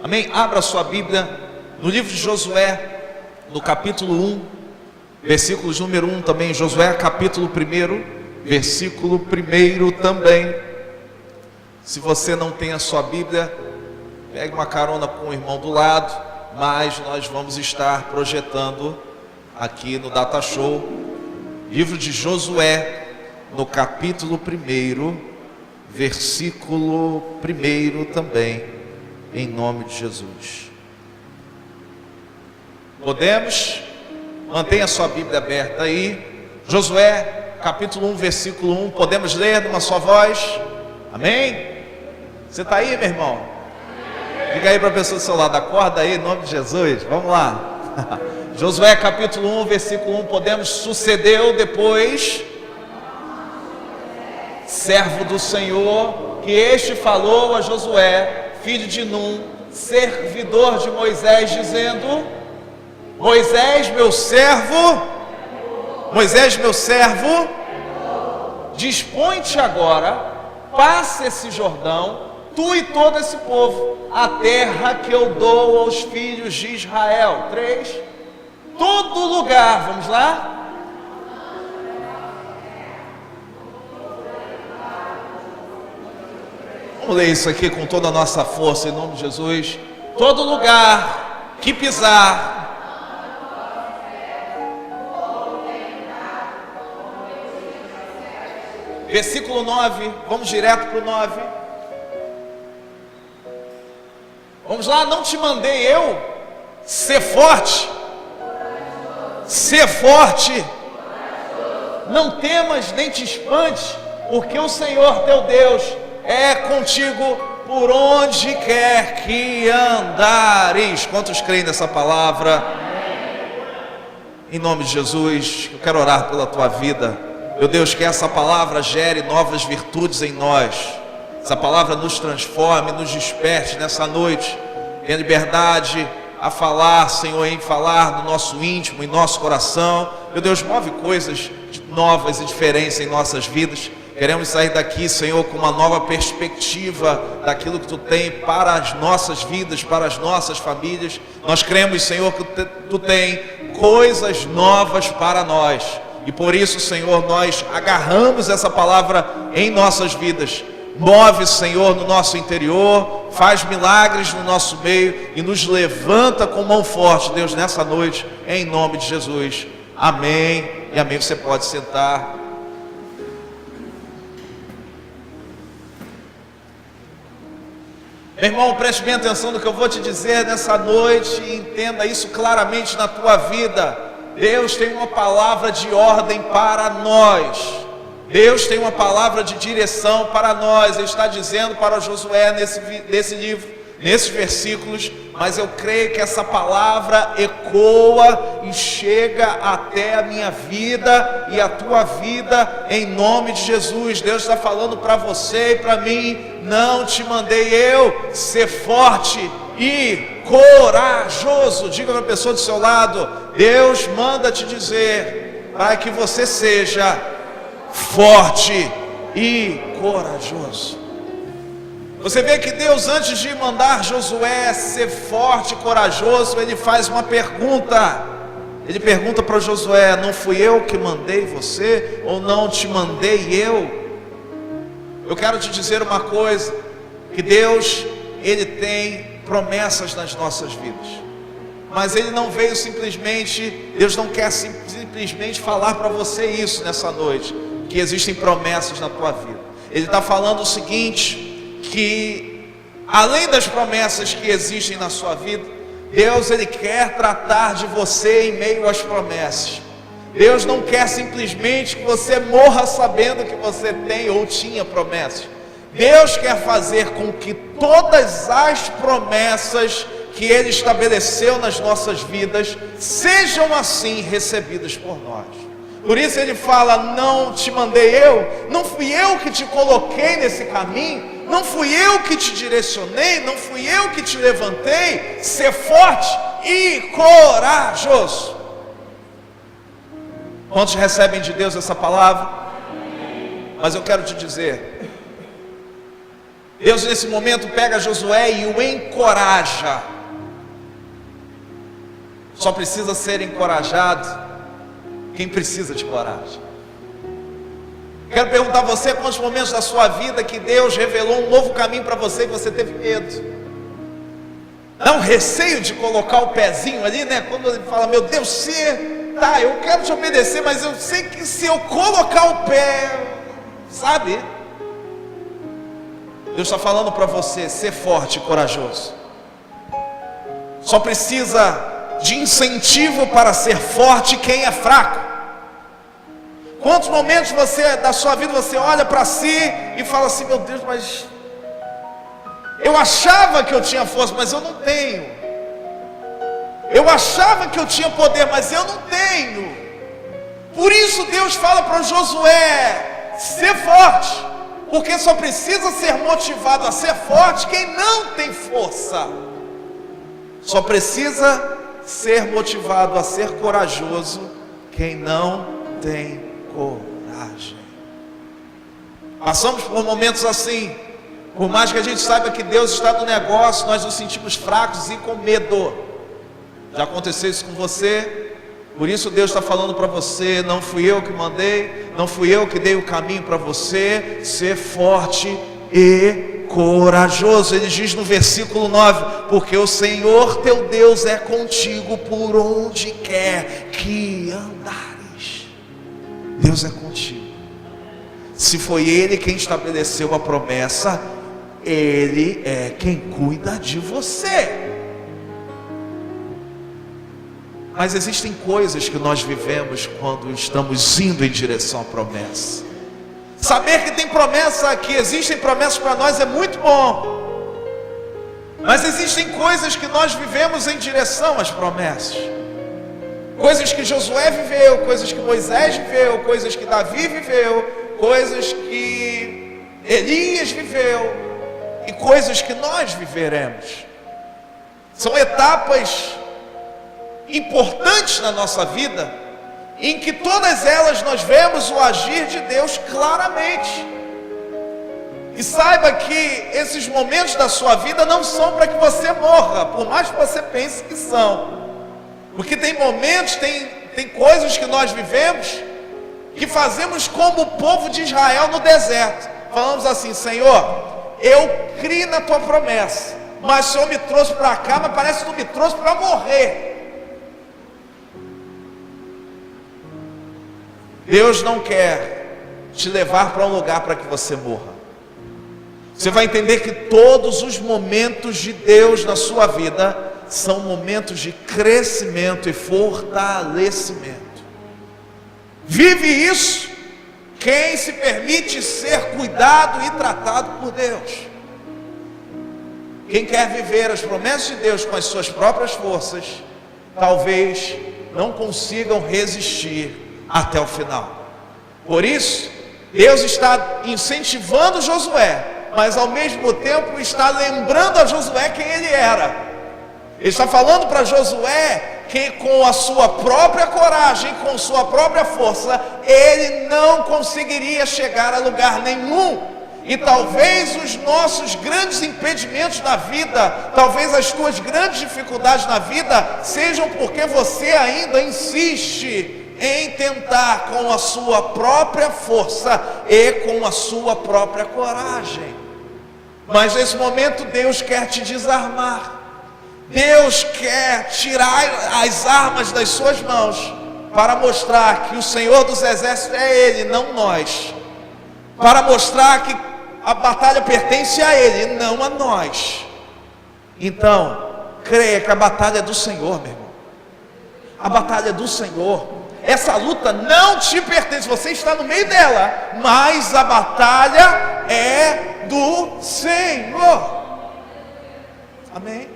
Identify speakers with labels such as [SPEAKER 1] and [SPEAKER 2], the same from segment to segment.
[SPEAKER 1] Amém? Abra sua Bíblia no livro de Josué, no capítulo 1, versículos número 1 também. Josué capítulo 1, versículo 1 também. Se você não tem a sua Bíblia, pegue uma carona com o irmão do lado, mas nós vamos estar projetando aqui no Data Show, livro de Josué, no capítulo 1, versículo 1 também, em nome de Jesus. Podemos? Mantenha a sua Bíblia aberta aí. Josué, capítulo 1, versículo 1. Podemos ler numa só voz? Amém? Você está aí, meu irmão? Diga aí para a pessoa do seu lado, acorda aí, em nome de Jesus. Vamos lá. Josué, capítulo 1, versículo 1. Podemos? Sucedeu depois, servo do Senhor, que este falou a Josué, filho de Num, servidor de Moisés, dizendo: Moisés, meu servo, dispõe-te agora, passa esse Jordão, tu e todo esse povo, a terra que eu dou aos filhos de Israel. 3, todo lugar, vamos lá? Vamos ler isso aqui com toda a nossa força, em nome de Jesus. Todo lugar que pisar, versículo 9, vamos direto para o 9. Vamos lá, não te mandei eu ser forte? Ser forte, não temas nem te espante, porque o Senhor teu Deus é contigo por onde quer que andares. Quantos creem nessa palavra? Em nome de Jesus, eu quero orar pela tua vida. Meu Deus, que essa palavra gere novas virtudes em nós. Essa palavra nos transforme, nos desperte nessa noite. Tenha liberdade a falar, Senhor, em falar no nosso íntimo, em nosso coração. Meu Deus, move coisas novas e diferentes em nossas vidas. Queremos sair daqui, Senhor, com uma nova perspectiva daquilo que Tu tem para as nossas vidas, para as nossas famílias. Nós cremos, Senhor, que Tu tem coisas novas para nós. E por isso, Senhor, nós agarramos essa palavra em nossas vidas. Move, Senhor, no nosso interior, faz milagres no nosso meio e nos levanta com mão forte, Deus, nessa noite, em nome de Jesus. Amém e amém. Você pode sentar. Meu irmão, preste bem atenção no que eu vou te dizer nessa noite e entenda isso claramente na tua vida. Deus tem uma palavra de ordem para nós. Deus tem uma palavra de direção para nós. Ele está dizendo para Josué nesse livro, nesses versículos, mas eu creio que essa palavra ecoa e chega até a minha vida e a tua vida, em nome de Jesus. Deus está falando para você e para mim: não te mandei eu ser forte e corajoso. Diga para a pessoa do seu lado: Deus manda te dizer para que você seja forte e corajoso. Você vê que Deus, antes de mandar Josué ser forte e corajoso, Ele faz uma pergunta. Ele pergunta para Josué: não fui eu que mandei você? Ou não te mandei eu? Eu quero te dizer uma coisa, que Deus, Ele tem promessas nas nossas vidas, mas Ele não veio simplesmente, Deus não quer simplesmente falar para você isso nessa noite, que existem promessas na tua vida. Ele está falando o seguinte, que além das promessas que existem na sua vida, Deus, Ele quer tratar de você em meio às promessas. Deus não quer simplesmente que você morra sabendo que você tem ou tinha promessas. Deus quer fazer com que todas as promessas que Ele estabeleceu nas nossas vidas sejam assim recebidas por nós. Por isso Ele fala: não te mandei eu, não fui eu que te coloquei nesse caminho, não fui eu que te direcionei, não fui eu que te levantei. Ser forte e corajoso. Quantos recebem de Deus essa palavra? Mas eu quero te dizer, Deus nesse momento pega Josué e o encoraja. Só precisa ser encorajado quem precisa de coragem. Quero perguntar a você quantos momentos da sua vida que Deus revelou um novo caminho para você e você teve medo. Não, receio de colocar o pezinho ali, né? Quando ele fala, meu Deus, tá, eu quero te obedecer, mas eu sei que se eu colocar o pé, sabe? Deus está falando para você, ser forte e corajoso. Só precisa de incentivo para ser forte quem é fraco. Quantos momentos da sua vida você olha para si e fala assim, meu Deus, mas eu achava que eu tinha força, mas eu não tenho. Eu achava que eu tinha poder, mas eu não tenho. Por isso Deus fala para Josué, ser forte, porque só precisa ser motivado a ser forte quem não tem força. Só precisa ser motivado a ser corajoso quem não tem coragem. Passamos por momentos assim. Por mais que a gente saiba que Deus está no negócio, nós nos sentimos fracos e com medo. Já aconteceu isso com você? Por isso Deus está falando para você, não fui eu que mandei, não fui eu que dei o caminho para você. Ser forte e corajoso. Ele diz no versículo 9, porque o Senhor teu Deus é contigo por onde quer que andares. Deus é contigo. Se foi Ele quem estabeleceu a promessa, Ele é quem cuida de você. Mas existem coisas que nós vivemos quando estamos indo em direção à promessa. Saber que tem promessa, que existem promessas para nós é muito bom. Mas existem coisas que nós vivemos em direção às promessas. Coisas que Josué viveu, coisas que Moisés viveu, coisas que Davi viveu, coisas que Elias viveu e coisas que nós viveremos. São etapas importantes na nossa vida, em que todas elas nós vemos o agir de Deus claramente. E saiba que esses momentos da sua vida não são para que você morra, por mais que você pense que são. Porque tem momentos, tem coisas que nós vivemos que fazemos como o povo de Israel no deserto. Falamos assim, Senhor, eu criei na tua promessa, mas o Senhor me trouxe para cá, mas parece que não me trouxe para morrer. Deus não quer te levar para um lugar para que você morra. Você vai entender que todos os momentos de Deus na sua vida são momentos de crescimento e fortalecimento. Vive isso quem se permite ser cuidado e tratado por Deus. Quem quer viver as promessas de Deus com as suas próprias forças, talvez não consigam resistir até o final. Por isso, Deus está incentivando Josué, mas ao mesmo tempo está lembrando a Josué quem ele era. Ele está falando para Josué que com a sua própria coragem, com sua própria força, ele não conseguiria chegar a lugar nenhum. E talvez os nossos grandes impedimentos na vida, talvez as tuas grandes dificuldades na vida, sejam porque você ainda insiste em tentar com a sua própria força e com a sua própria coragem. Mas nesse momento Deus quer te desarmar. Deus quer tirar as armas das suas mãos para mostrar que o Senhor dos Exércitos é Ele, não nós. Para mostrar que a batalha pertence a Ele, não a nós. Então, creia que a batalha é do Senhor, meu irmão. A batalha é do Senhor. Essa luta não te pertence, você está no meio dela, mas a batalha é do Senhor. Amém?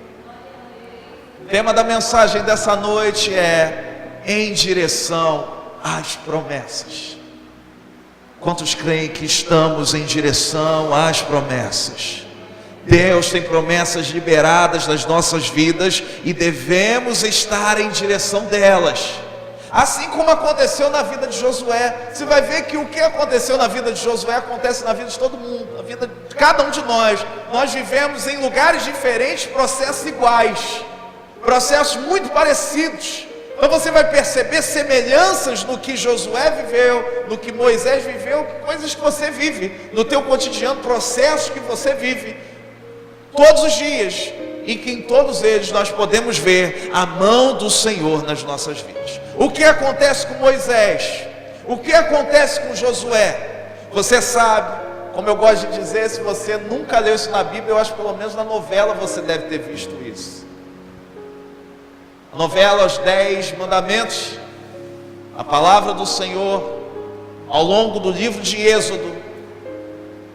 [SPEAKER 1] O tema da mensagem dessa noite é em direção às promessas. Quantos creem que estamos em direção às promessas? Deus tem promessas liberadas nas nossas vidas e devemos estar em direção delas. Assim como aconteceu na vida de Josué. Você vai ver que o que aconteceu na vida de Josué acontece na vida de todo mundo, na vida de cada um de nós. Nós vivemos em lugares diferentes, processos iguais, processos muito parecidos. Então você vai perceber semelhanças no que Josué viveu, no que Moisés viveu, coisas que você vive no teu cotidiano, processos que você vive todos os dias, e que em todos eles nós podemos ver a mão do Senhor nas nossas vidas. O que acontece com Moisés? O que acontece com Josué? Você sabe, como eu gosto de dizer, se você nunca leu isso na Bíblia, eu acho que pelo menos na novela você deve ter visto isso. A novela Os 10 Mandamentos, a palavra do Senhor, ao longo do livro de Êxodo.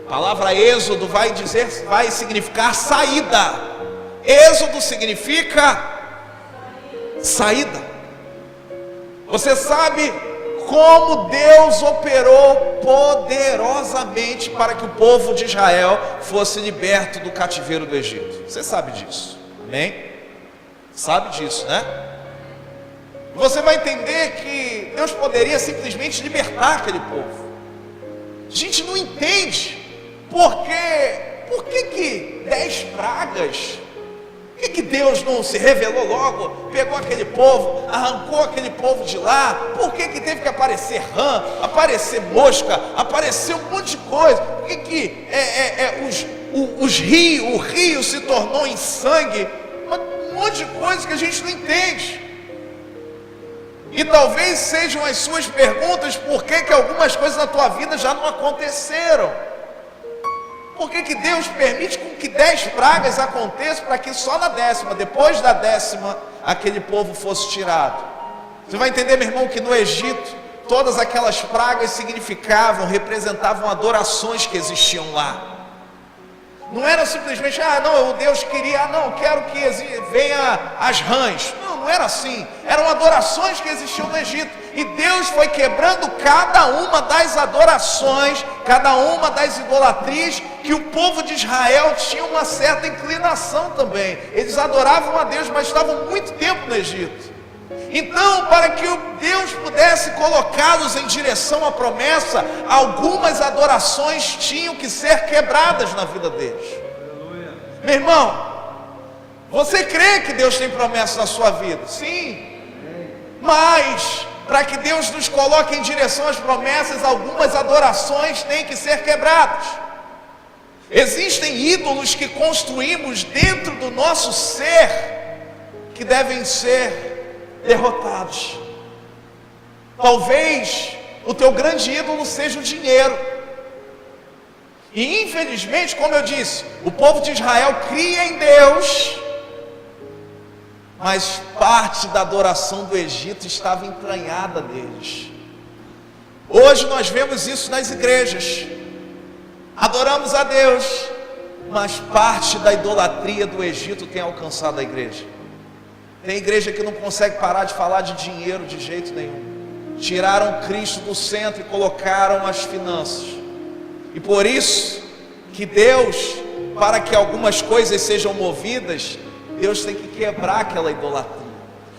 [SPEAKER 1] A palavra Êxodo vai significar saída. Êxodo significa saída. Você sabe como Deus operou poderosamente para que o povo de Israel fosse liberto do cativeiro do Egito. Você sabe disso, amém? Sabe disso, né? Você vai entender que Deus poderia simplesmente libertar aquele povo. A gente não entende por que 10 pragas? Por que Deus não se revelou logo, pegou aquele povo, arrancou aquele povo de lá? Por que teve que aparecer rã, aparecer mosca, aparecer um monte de coisa? Por que o rio se tornou em sangue? Um monte de coisa que a gente não entende. E talvez sejam as suas perguntas: por que algumas coisas na tua vida já não aconteceram? Por que Deus permite com que 10 pragas aconteçam para que só na 10ª, depois da 10ª, aquele povo fosse tirado? Você vai entender, meu irmão, que no Egito todas aquelas pragas representavam adorações que existiam lá. Não era simplesmente, o Deus queria, quero que venha as rãs. Não era assim. Eram adorações que existiam no Egito. E Deus foi quebrando cada uma das adorações, cada uma das idolatrias, que o povo de Israel tinha uma certa inclinação também. Eles adoravam a Deus, mas estavam muito tempo no Egito. Então, para que Deus pudesse colocá-los em direção à promessa, algumas adorações tinham que ser quebradas na vida deles. Aleluia. Meu irmão, você crê que Deus tem promessas na sua vida? Sim. Mas, para que Deus nos coloque em direção às promessas, algumas adorações têm que ser quebradas. Existem ídolos que construímos dentro do nosso ser, que devem ser derrotados. Talvez o teu grande ídolo seja o dinheiro. E infelizmente, como eu disse, o povo de Israel cria em Deus, mas parte da adoração do Egito estava entranhada neles. Hoje nós vemos isso nas igrejas. Adoramos a Deus, mas parte da idolatria do Egito tem alcançado a igreja. Tem igreja que não consegue parar de falar de dinheiro de jeito nenhum. Tiraram Cristo do centro e colocaram as finanças. E por isso que Deus, para que algumas coisas sejam movidas, Deus tem que quebrar aquela idolatria.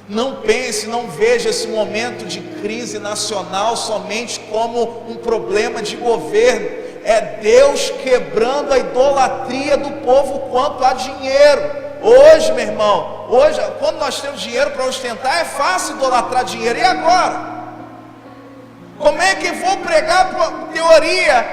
[SPEAKER 1] Não pense, não veja esse momento de crise nacional somente como um problema de governo. É Deus quebrando a idolatria do povo quanto a dinheiro. Hoje, meu irmão, quando nós temos dinheiro para ostentar, é fácil idolatrar dinheiro. E agora? Como é que vou pregar teoria,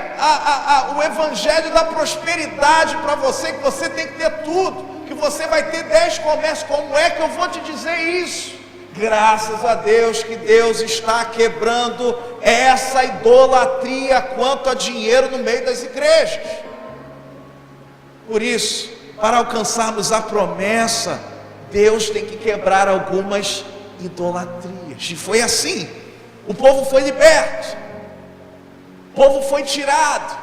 [SPEAKER 1] o evangelho da prosperidade para você, que você tem que ter tudo, que você vai ter 10 comércios? Como é que eu vou te dizer isso? Graças a Deus que Deus está quebrando essa idolatria quanto a dinheiro no meio das igrejas. Por isso, para alcançarmos a promessa, Deus tem que quebrar algumas idolatrias. E foi assim. O povo foi liberto, o povo foi tirado.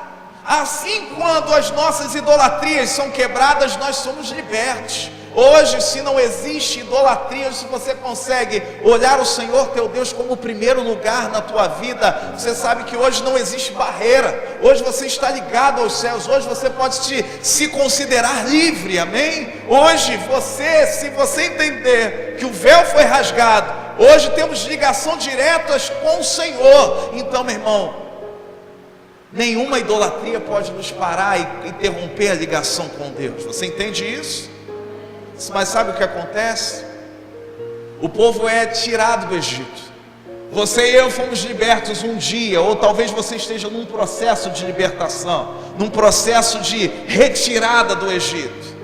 [SPEAKER 1] Assim, quando as nossas idolatrias são quebradas, nós somos libertos. Hoje, se não existe idolatria, se você consegue olhar o Senhor teu Deus como o primeiro lugar na tua vida, você sabe que hoje não existe barreira. Hoje você está ligado aos céus. Hoje você pode se considerar livre, amém? Hoje se você entender que o véu foi rasgado, Hoje temos ligação direta com o Senhor. Então, meu irmão, nenhuma idolatria pode nos parar e interromper a ligação com Deus. Você entende isso? Mas sabe o que acontece? O povo é tirado do Egito. Você e eu fomos libertos um dia, ou talvez você esteja num processo de libertação, num processo de retirada do Egito.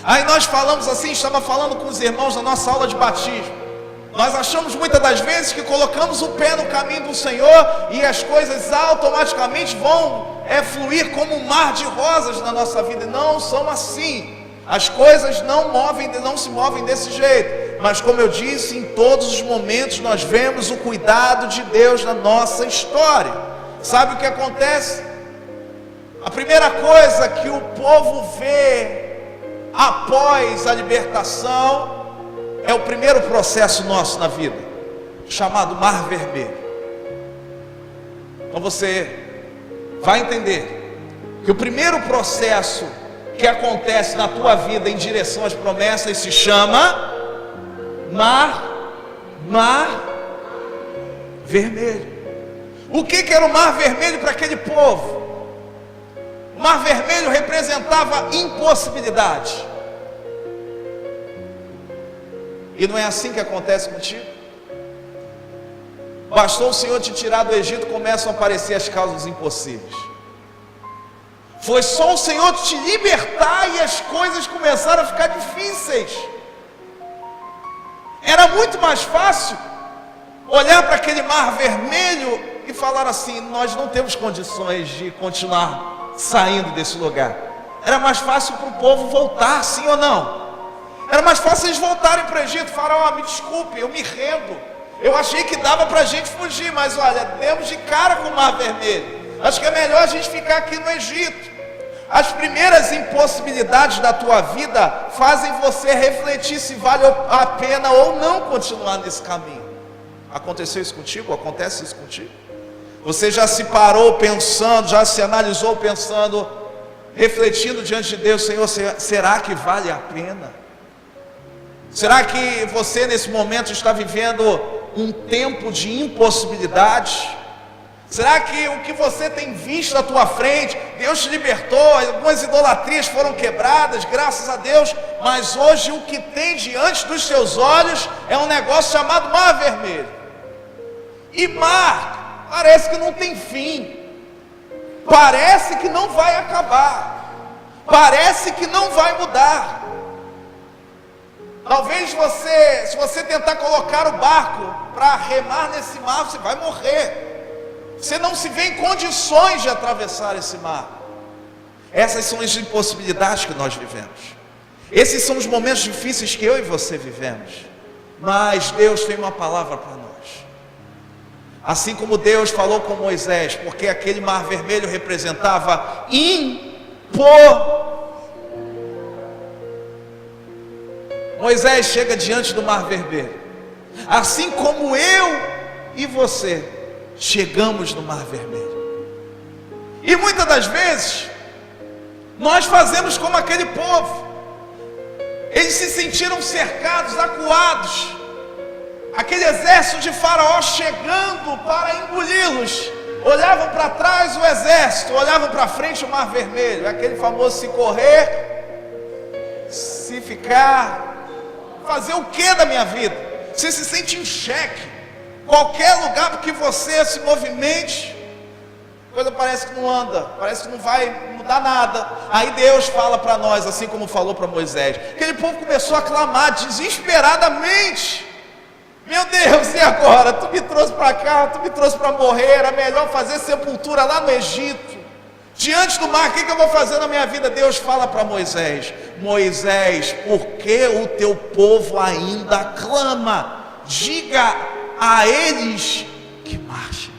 [SPEAKER 1] Aí nós falamos assim, estava falando com os irmãos na nossa aula de batismo. Nós achamos muitas das vezes que colocamos o pé no caminho do Senhor e as coisas automaticamente vão fluir como um mar de rosas na nossa vida. Não são assim. As coisas não se movem desse jeito. Mas como eu disse, em todos os momentos nós vemos o cuidado de Deus na nossa história. Sabe o que acontece? A primeira coisa que o povo vê após a libertação é o primeiro processo nosso na vida, chamado Mar Vermelho. Então você vai entender que o primeiro processo que acontece na tua vida em direção às promessas se chama Mar Vermelho. O que era o Mar Vermelho para aquele povo? O Mar Vermelho representava impossibilidade. E não é assim que acontece contigo? Bastou o Senhor te tirar do Egito, começam a aparecer as causas impossíveis. Foi só o Senhor te libertar e as coisas começaram a ficar difíceis. Era muito mais fácil olhar para aquele Mar Vermelho e falar assim: nós não temos condições de continuar saindo desse lugar. Era mais fácil para o povo voltar, sim ou não? Era mais fácil eles voltarem para o Egito. Faraó, me desculpe, eu me rendo. Eu achei que dava para a gente fugir, mas olha, demos de cara com o Mar Vermelho. Acho que é melhor a gente ficar aqui no Egito. As primeiras impossibilidades da tua vida fazem você refletir se vale a pena ou não continuar nesse caminho. Aconteceu isso contigo? Acontece isso contigo? Você já se parou pensando, já se analisou pensando, refletindo diante de Deus: Senhor, será que vale a pena? Será que você nesse momento está vivendo um tempo de impossibilidade? Será que o que você tem visto à tua frente, Deus te libertou, algumas idolatrias foram quebradas, graças a Deus, mas hoje o que tem diante dos seus olhos é um negócio chamado Mar Vermelho. E mar, parece que não tem fim, parece que não vai acabar, parece que não vai mudar. Talvez se você tentar colocar o barco para remar nesse mar, você vai morrer. Você não se vê em condições de atravessar esse mar. Essas são as impossibilidades que nós vivemos. Esses são os momentos difíceis que eu e você vivemos. Mas Deus tem uma palavra para nós. Assim como Deus falou com Moisés, porque aquele Mar Vermelho representava Moisés chega diante do Mar Vermelho, assim como eu e você chegamos no Mar Vermelho. E muitas das vezes nós fazemos como aquele povo. Eles se sentiram cercados, acuados. Aquele exército de Faraó chegando para engoli-los. Olhavam para trás o exército, olhavam para frente o Mar Vermelho. Aquele famoso: se correr, se ficar, fazer o que da minha vida? Você se sente em xeque. Qualquer lugar que você se movimente, a coisa parece que não anda, parece que não vai mudar nada. Aí Deus fala para nós, assim como falou para Moisés. Aquele povo começou a clamar desesperadamente: meu Deus, e agora? Tu me trouxe para cá, tu me trouxe para morrer. Era melhor fazer sepultura lá no Egito, diante do mar. O que eu vou fazer na minha vida? Deus fala para Moisés: Moisés, por que o teu povo ainda clama? Diga a eles que marchem.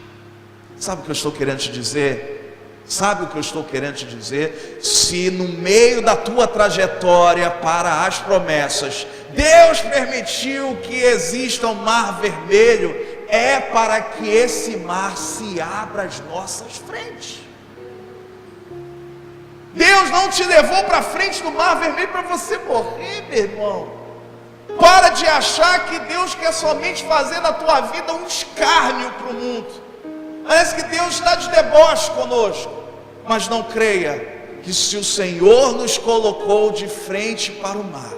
[SPEAKER 1] Sabe o que eu estou querendo te dizer? Sabe o que eu estou querendo te dizer? Se no meio da tua trajetória para as promessas, Deus permitiu que exista um Mar Vermelho, é para que esse mar se abra às nossas frentes. Deus não te levou para frente do Mar Vermelho para você morrer, meu irmão. Para de achar que Deus quer somente fazer na tua vida um escárnio para o mundo. Parece que Deus está de deboche conosco. Mas não creia que se o Senhor nos colocou de frente para o mar,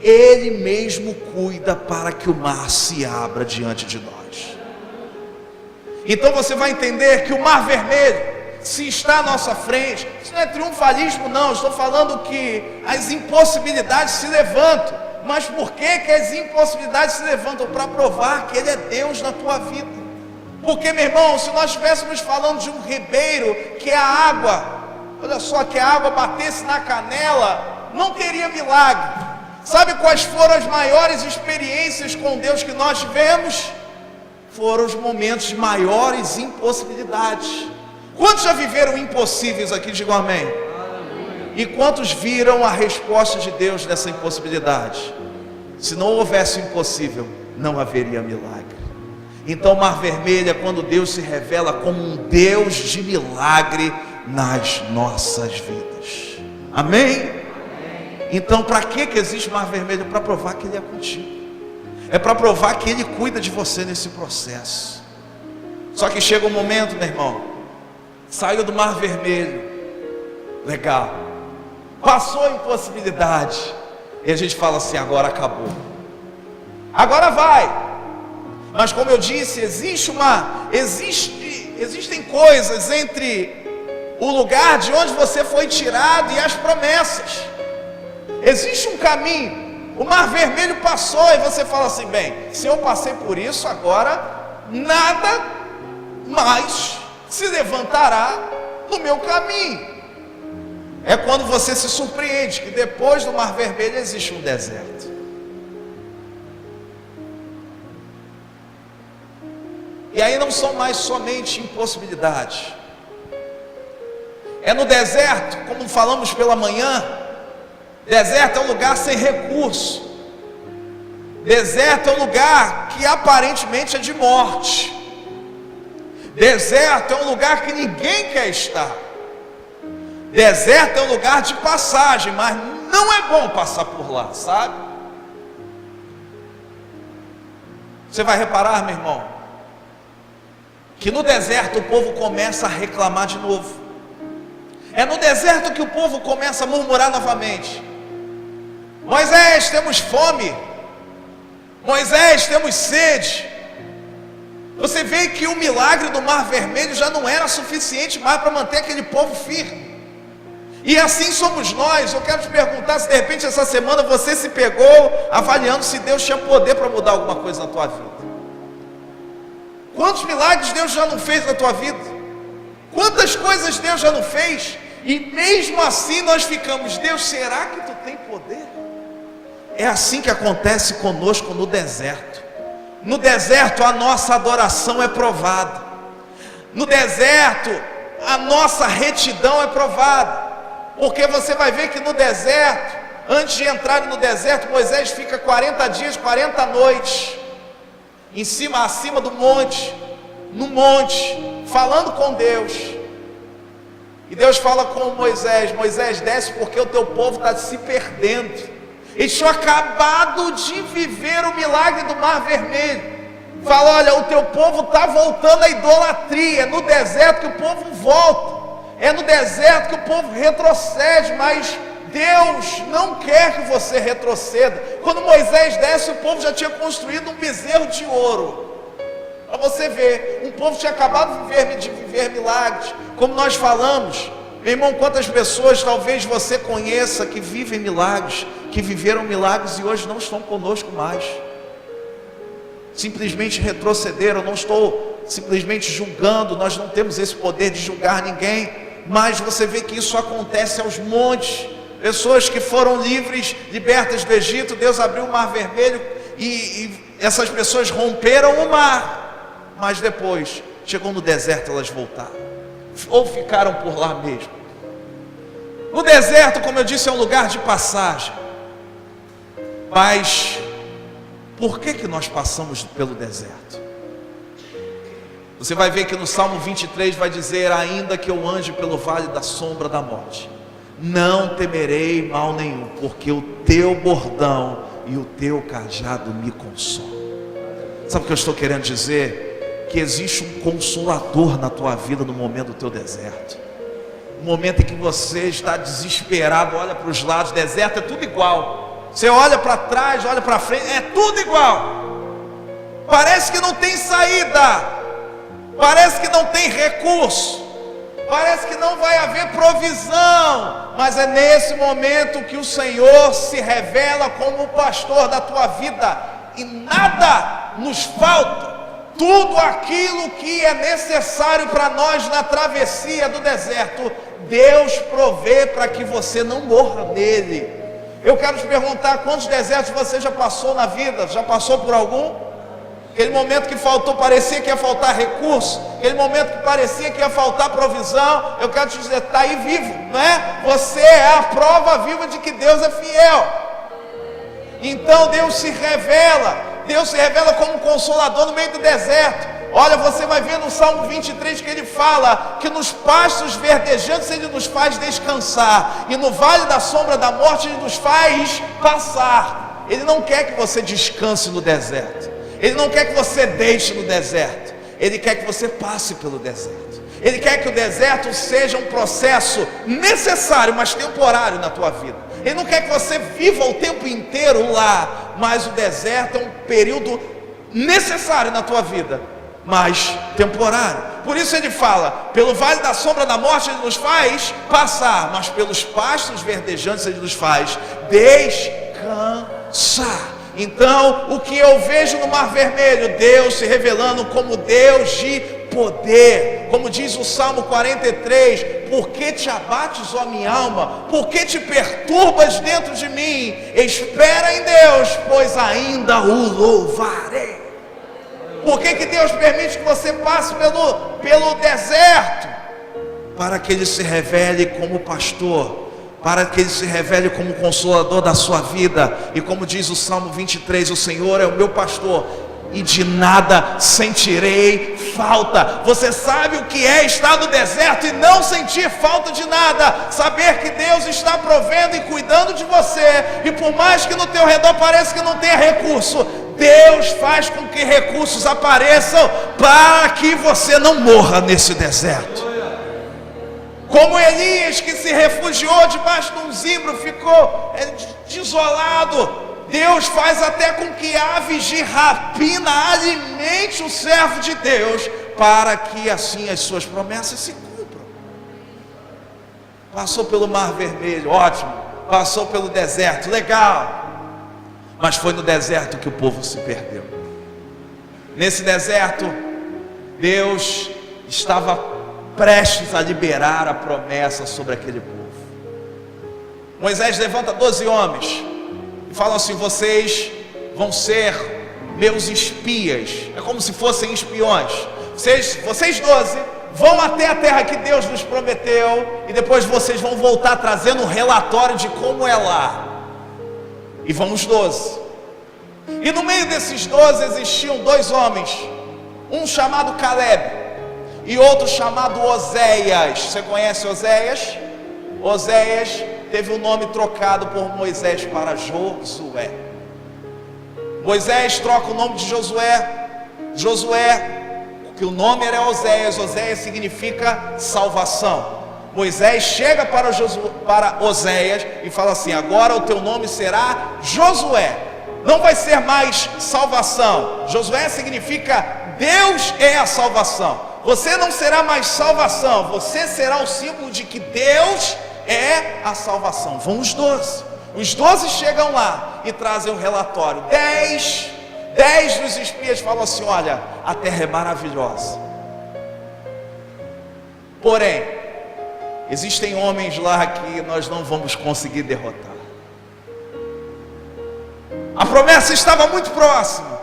[SPEAKER 1] Ele mesmo cuida para que o mar se abra diante de nós. Então você vai entender que o mar vermelho, se está à nossa frente, isso não é triunfalismo não, estou falando que as impossibilidades se levantam. Mas por que as impossibilidades se levantam? Para provar que Ele é Deus na tua vida. Porque, meu irmão, se nós estivéssemos falando de um ribeiro, que é a água, olha só, que a água batesse na canela, não teria milagre. Sabe quais foram as maiores experiências com Deus que nós tivemos? Foram os momentos de maiores impossibilidades. Quantos já viveram impossíveis aqui? Digam amém. E quantos viram a resposta de Deus nessa impossibilidade? Se não houvesse o impossível, não haveria milagre. Então, o Mar Vermelho é quando Deus se revela como um Deus de milagre nas nossas vidas. Amém? Então, para que existe o Mar Vermelho? Para provar que Ele é contigo. É para provar que Ele cuida de você nesse processo. Só que chega um momento, meu irmão, saiu do Mar Vermelho, legal, passou a impossibilidade, e a gente fala assim: agora acabou, agora vai. Mas como eu disse, existem coisas entre o lugar de onde você foi tirado e as promessas. Existe um caminho. O Mar Vermelho passou e você fala assim: bem, se eu passei por isso, agora nada mais se levantará no meu caminho. É quando você se surpreende que depois do Mar Vermelho existe um deserto. E aí não são mais somente impossibilidades. É no deserto, como falamos pela manhã, deserto é um lugar sem recurso. Deserto é um lugar que aparentemente é de morte. Deserto é um lugar que ninguém quer estar. Deserto é um lugar de passagem, mas não é bom passar por lá, sabe? Você vai reparar, meu irmão, que no deserto o povo começa a reclamar de novo. É no deserto que o povo começa a murmurar novamente: Moisés, temos fome. Moisés, temos sede. Você vê que o milagre do Mar Vermelho já não era suficiente mais para manter aquele povo firme. E assim somos nós. Eu quero te perguntar se de repente essa semana você se pegou avaliando se Deus tinha poder para mudar alguma coisa na tua vida. Quantos milagres Deus já não fez na tua vida? Quantas coisas Deus já não fez? E mesmo assim nós ficamos: Deus, será que tu tem poder? É assim que acontece conosco no deserto. No deserto a nossa adoração é provada. No deserto a nossa retidão é provada. Porque você vai ver que no deserto, antes de entrar no deserto, Moisés fica 40 dias, 40 noites acima do monte, no monte, falando com Deus. E Deus fala com Moisés: Moisés, desce, porque o teu povo está se perdendo. Eles tinham acabado de viver o milagre do Mar Vermelho. Fala: olha, o teu povo está voltando à idolatria. É no deserto que o povo volta. É no deserto que o povo retrocede. Mas Deus não quer que você retroceda. Quando Moisés desce, o povo já tinha construído um bezerro de ouro. Para você ver, um povo tinha acabado de viver milagres. Como nós falamos, meu irmão, quantas pessoas talvez você conheça que vivem milagres, que viveram milagres e hoje não estão conosco mais. Simplesmente retrocederam. Não estou simplesmente julgando, nós não temos esse poder de julgar ninguém, mas você vê que isso acontece aos montes. Pessoas que foram livres, libertas do Egito, Deus abriu o Mar Vermelho e essas pessoas romperam o mar, mas depois, chegou no deserto, elas voltaram, ou ficaram por lá mesmo. No deserto, como eu disse, é um lugar de passagem. Mas por que nós passamos pelo deserto? Você vai ver que no Salmo 23 vai dizer: ainda que eu ande pelo vale da sombra da morte, não temerei mal nenhum, porque o teu bordão e o teu cajado me consola. Sabe o que eu estou querendo dizer? Que existe um consolador na tua vida no momento do teu deserto. No momento em que você está desesperado, olha para os lados, deserto é tudo igual. Você olha para trás, olha para frente, é tudo igual. Parece que não tem saída, parece que não tem recurso, parece que não vai haver provisão. Mas é nesse momento que o Senhor se revela como o pastor da tua vida, e nada nos falta. Tudo aquilo que é necessário para nós na travessia do deserto, Deus provê para que você não morra nele. Eu quero te perguntar, quantos desertos você já passou na vida? Já passou por algum? Aquele momento que faltou, parecia que ia faltar recurso, aquele momento que parecia que ia faltar provisão. Eu quero te dizer, está aí vivo, não é? Você é a prova viva de que Deus é fiel. Então Deus se revela como consolador no meio do deserto. Olha, você vai ver no Salmo 23 que ele fala que nos pastos verdejantes ele nos faz descansar, e no vale da sombra da morte ele nos faz passar. Ele não quer que você descanse no deserto, ele não quer que você deixe no deserto, ele quer que você passe pelo deserto. Ele quer que o deserto seja um processo necessário, mas temporário na tua vida. Ele não quer que você viva o tempo inteiro lá, mas o deserto é um período necessário na tua vida, mas temporário. Por isso ele fala, pelo vale da sombra da morte ele nos faz passar, mas pelos pastos verdejantes ele nos faz descansar. Então, o que eu vejo no Mar Vermelho, Deus se revelando como Deus de poder, como diz o Salmo 43, por que te abates, ó minha alma? Por que te perturbas dentro de mim? Espera em Deus, pois ainda o louvarei. Por que Deus permite que você passe pelo deserto? Para que Ele se revele como pastor, para que Ele se revele como consolador da sua vida. E como diz o Salmo 23, o Senhor é o meu pastor, e de nada sentirei falta. Você sabe o que é estar no deserto e não sentir falta de nada? Saber que Deus está provendo e cuidando de você, e por mais que no teu redor pareça que não tenha recurso, Deus faz com que recursos apareçam para que você não morra nesse deserto. Como Elias, que se refugiou debaixo de um zimbro, ficou desolado. Deus faz até com que aves de rapina alimente o servo de Deus, para que assim as suas promessas se cumpram. Passou pelo Mar Vermelho, ótimo. Passou pelo deserto, legal. Mas foi no deserto que o povo se perdeu. Nesse deserto, Deus estava prestes a liberar a promessa sobre aquele povo. Moisés levanta 12 homens e fala assim: vocês vão ser meus espias. É como se fossem espiões. Vocês 12 vão até a terra que Deus nos prometeu, e depois vocês vão voltar trazendo um relatório de como é lá. E vão os 12. E no meio desses 12 existiam 2 homens, um chamado Caleb e outro chamado Oséias. Você conhece Oséias? Oséias teve o nome trocado por Moisés para Josué. Moisés troca o nome de Josué, que o nome era Oséias. Oséias significa salvação. Moisés chega para Oséias e fala assim: agora o teu nome será Josué, não vai ser mais salvação. Josué significa Deus é a salvação. Você não será mais salvação, você será o símbolo de que Deus é a salvação. Vão os 12. Os 12 chegam lá e trazem um relatório. 10 dos espias falam assim: olha, a terra é maravilhosa, porém existem homens lá que nós não vamos conseguir derrotar. A promessa estava muito próxima,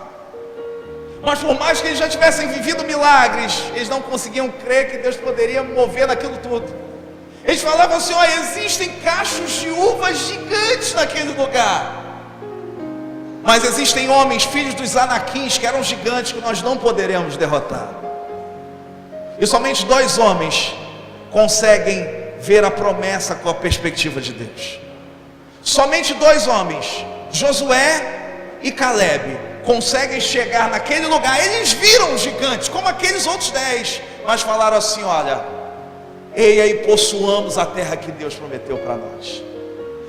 [SPEAKER 1] mas por mais que eles já tivessem vivido milagres, eles não conseguiam crer que Deus poderia mover naquilo tudo. Eles falavam assim: olha, existem cachos de uvas gigantes naquele lugar, mas existem homens, filhos dos Anaquins, que eram gigantes, que nós não poderemos derrotar. E somente 2 homens conseguem ver a promessa com a perspectiva de Deus. Somente 2 homens, Josué e Caleb, conseguem chegar naquele lugar. Eles viram os gigantes, como aqueles outros 10, mas falaram assim: olha, eia e possuamos a terra que Deus prometeu para nós.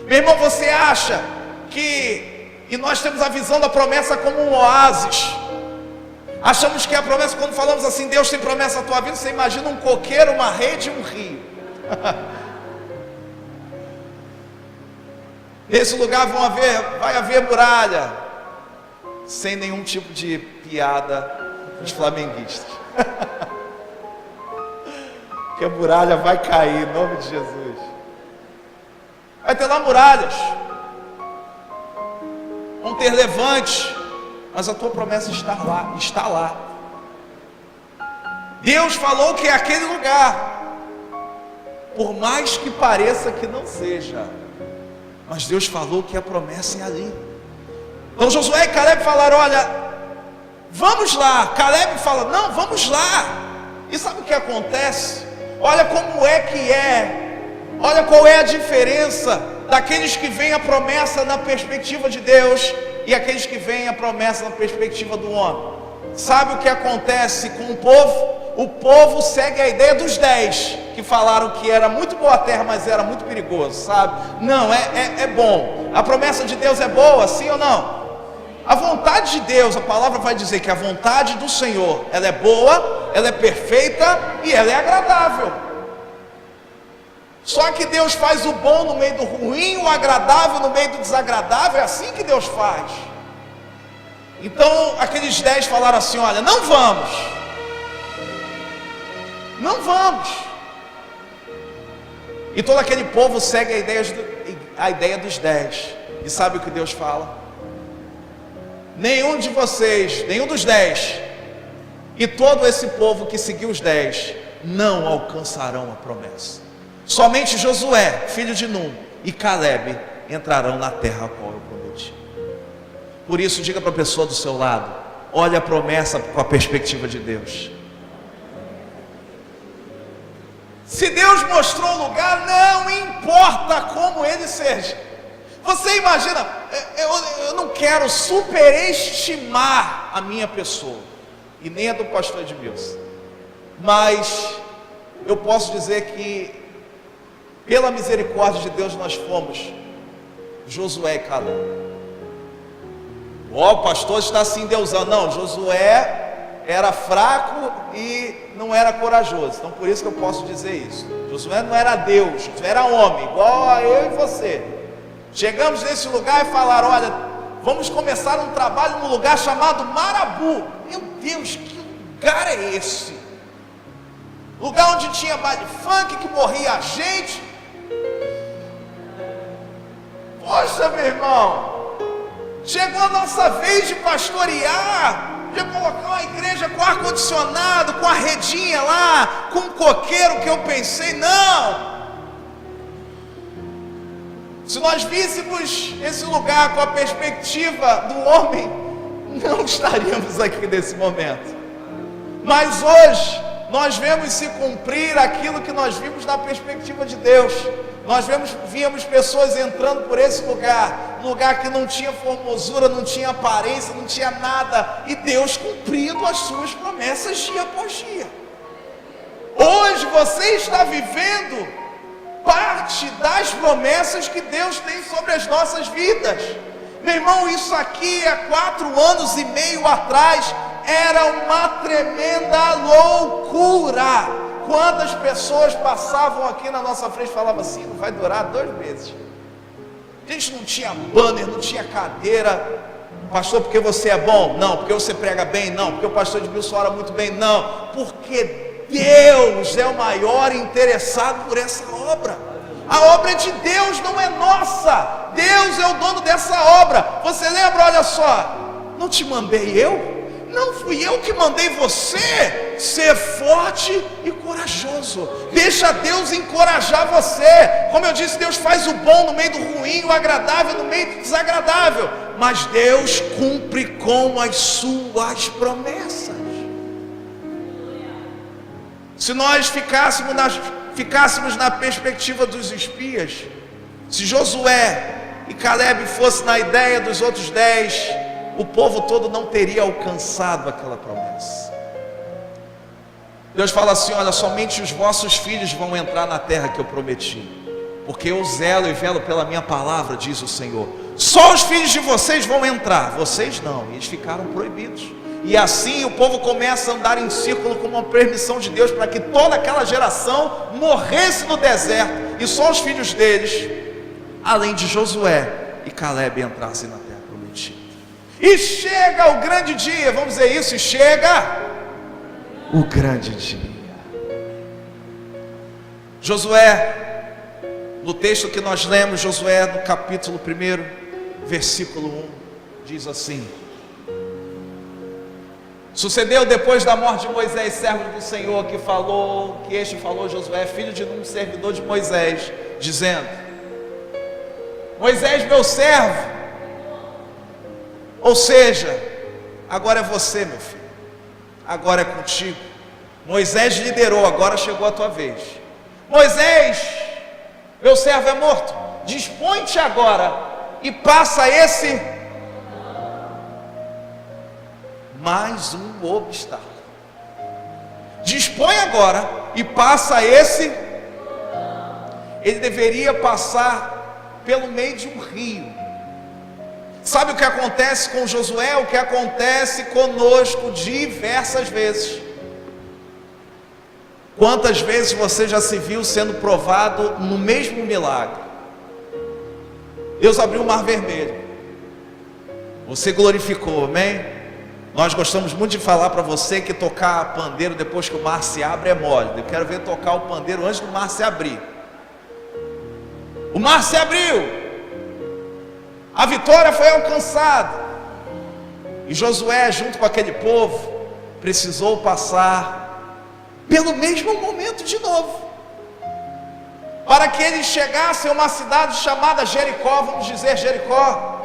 [SPEAKER 1] Meu irmão, você acha que, e nós temos a visão da promessa como um oásis, achamos que a promessa, quando falamos assim, Deus tem promessa na tua vida, você imagina um coqueiro, uma rede e um rio. Nesse lugar vai haver muralha, sem nenhum tipo de piada dos flamenguistas. Que a muralha vai cair, em nome de Jesus. Vai ter lá muralhas, vão ter levantes, mas a tua promessa está lá. Deus falou que é aquele lugar, por mais que pareça que não seja, mas Deus falou que a promessa é ali. Então Josué e Caleb falaram: olha, vamos lá. Caleb fala: não, vamos lá. E sabe o que acontece? Olha como é que é, olha qual é a diferença daqueles que veem a promessa na perspectiva de Deus e aqueles que veem a promessa na perspectiva do homem. Sabe o que acontece com o povo? O povo segue a ideia dos 10 que falaram que era muito boa a terra, mas era muito perigoso, sabe? Não, é bom. A promessa de Deus é boa, sim ou não? A vontade de Deus, a palavra vai dizer que a vontade do Senhor, ela é boa, ela é perfeita e ela é agradável. Só que Deus faz o bom no meio do ruim, o agradável no meio do desagradável. É assim que Deus faz. Então aqueles 10 falaram assim: olha, não vamos. Não vamos. E todo aquele povo segue a ideia dos 10. E sabe o que Deus fala? Nenhum de vocês, nenhum dos 10, e todo esse povo que seguiu os 10, não alcançarão a promessa. Somente Josué, filho de Num, e Caleb entrarão na terra a qual eu prometi. Por isso, diga para a pessoa do seu lado: olha a promessa com a perspectiva de Deus. Se Deus mostrou o lugar, não importa como ele seja. Você imagina, eu não quero superestimar a minha pessoa, e nem a do pastor Edmilson, mas eu posso dizer que, pela misericórdia de Deus, nós fomos Josué e Caleb. O pastor está se endeusando. Não, Josué era fraco e não era corajoso. Então por isso que eu posso dizer isso. Josué não era Deus, Josué era homem, igual a eu e você. Chegamos nesse lugar e falaram: olha, vamos começar um trabalho num lugar chamado Marabu. Meu Deus, que lugar é esse? Lugar onde tinha baile funk, que morria gente. Poxa, meu irmão, chegou a nossa vez de pastorear, de colocar uma igreja com ar-condicionado, com a redinha lá, com um coqueiro, que eu pensei: não. Se nós víssemos esse lugar com a perspectiva do homem, não estaríamos aqui nesse momento. Mas hoje nós vemos se cumprir aquilo que nós vimos na perspectiva de Deus. Nós víamos pessoas entrando por esse lugar, um lugar que não tinha formosura, não tinha aparência, não tinha nada, e Deus cumprindo as suas promessas dia após dia. Hoje você está vivendo parte das promessas que Deus tem sobre as nossas vidas. Meu irmão, isso aqui há 4 anos e meio atrás era uma tremenda loucura. Quantas pessoas passavam aqui na nossa frente e falavam assim: não vai durar 2 meses. A gente não tinha banner, não tinha cadeira. Pastor, porque você é bom? Não. Porque você prega bem? Não. Porque o pastor Edmilson ora muito bem? Não. Porque Deus é o maior interessado por essa obra. A obra é de Deus, não é nossa. Deus é o dono dessa obra. Você lembra? Olha só, não te mandei eu? Não fui eu que mandei você ser forte e corajoso. Deixa Deus encorajar você. Como eu disse, Deus faz o bom no meio do ruim, o agradável no meio do desagradável. Mas Deus cumpre com as suas promessas. Se nós ficássemos na perspectiva dos espias, se Josué e Caleb fosse na ideia dos outros 10, o povo todo não teria alcançado aquela promessa. Deus fala assim: olha, somente os vossos filhos vão entrar na terra que eu prometi, porque eu zelo e velo pela minha palavra, diz o Senhor. Só os filhos de vocês vão entrar, vocês não. E eles ficaram proibidos. E assim o povo começa a andar em círculo com uma permissão de Deus, para que toda aquela geração morresse no deserto, e só os filhos deles, além de Josué e Caleb, entrassem na terra prometida. E chega o grande dia, vamos dizer isso, e chega o grande dia. Josué, no texto que nós lemos, Josué no capítulo 1, versículo 1, diz assim: sucedeu depois da morte de Moisés, servo do Senhor, que este falou Josué, filho de Num, servidor de Moisés, dizendo: Moisés, meu servo, ou seja, agora é você, meu filho, agora é contigo. Moisés liderou, agora chegou a tua vez. Moisés, meu servo é morto, dispõe-te agora e passa esse mais um obstáculo. Dispõe agora e passa esse. Ele deveria passar pelo meio de um rio. Sabe o que acontece com Josué? O que acontece conosco diversas vezes. Quantas vezes você já se viu sendo provado no mesmo milagre? Deus abriu o mar vermelho, você glorificou, amém? Nós gostamos muito de falar para você que tocar pandeiro depois que o mar se abre é mole. Eu quero ver tocar o pandeiro antes do mar se abrir. O mar se abriu, a vitória foi alcançada, e Josué, junto com aquele povo, precisou passar pelo mesmo momento de novo, para que eles chegassem a uma cidade chamada Jericó. Vamos dizer Jericó.